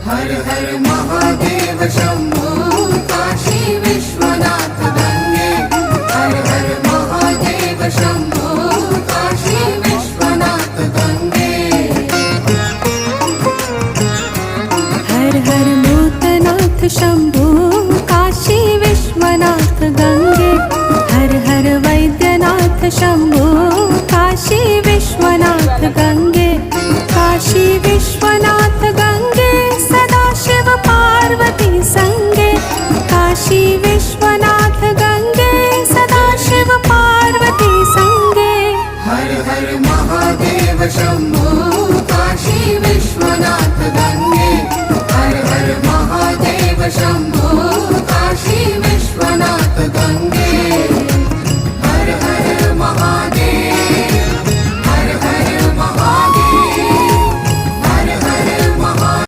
हर हर Mahadev Shambho Kashi Vishwanath Gange. हर हर Mahadev Shambho Kashi Vishwanath Gange. हर हर Bhootnath Shambho Kashi Vishwanath Gange. हर हर Vaidyanath Shambho Kashi Vishwanath Gange.